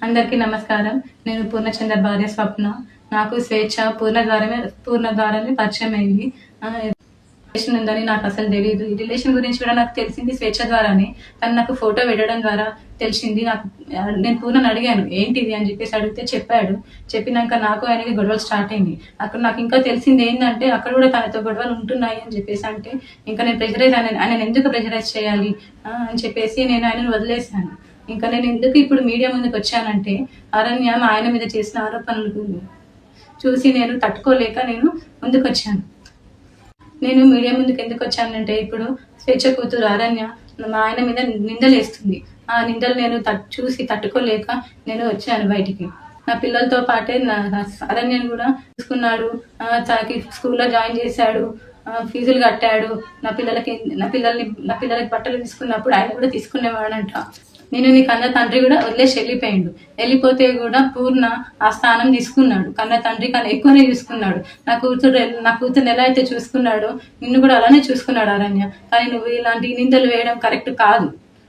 అందరికీ నమస్కారం. నేను పూర్ణచంద్ర భార్య స్వప్న. నాకు స్వేచ్ఛ పూర్ణ ద్వారానే పరిచయం అయింది. రిలేషన్ ఉందని నాకు అసలు తెలియదు. ఈ రిలేషన్ గురించి కూడా నాకు తెలిసింది స్వేచ్ఛ ద్వారానే. తను నాకు ఫోటో పెట్టడం ద్వారా తెలిసింది. నేను పూర్ణని అడిగాను ఏంటిది అని చెప్పేసి అడిగితే చెప్పాడు. చెప్పినాక నాకు ఆయనకి గొడవలు స్టార్ట్ అయింది. అక్కడ నాకు ఇంకా తెలిసింది ఏంటంటే అక్కడ కూడా తనతో గొడవలు ఉంటున్నాయి అని చెప్పేసి అంటే ఇంకా నేను ఆయన ఎందుకు ప్రెషరైజ్ చేయాలి అని చెప్పేసి నేను ఆయనను వదిలేశాను. ఇంకా నేను ఎందుకు ఇప్పుడు మీడియా ముందుకు వచ్చానంటే అరణ్య ఆయన మీద చేసిన ఆరోపణలు చూసి నేను తట్టుకోలేక నేను ముందుకు వచ్చాను. నేను మీడియా ముందుకు ఎందుకు వచ్చానంటే ఇప్పుడు స్వేచ్ఛ కూతురు అరణ్య మా ఆయన మీద నిందలేస్తుంది. ఆ నిందలు నేను చూసి తట్టుకోలేక నేను వచ్చాను బయటికి. నా పిల్లలతో పాటే అరణ్యను కూడా చూసుకున్నాడు. తనకి స్కూల్లో జాయిన్ చేశాడు, ఫీజులు కట్టాడు. నా పిల్లలకి బట్టలు తీసుకున్నప్పుడు ఆయన కూడా తీసుకునేవాడంట. నేను నీ కన్న తండ్రి కూడా వదిలేసి వెళ్ళిపోతే కూడా పూర్ణ ఆ స్థానం తీసుకున్నాడు. కన్న తండ్రి కన్నా ఎక్కువనే చూసుకున్నాడు. నా కూతురు ఎలా అయితే చూసుకున్నాడో నిన్ను కూడా అలానే చూసుకున్నాడు అరణ్య. కానీ నువ్వు ఇలాంటి నిందలు వేయడం కరెక్ట్ కాదు.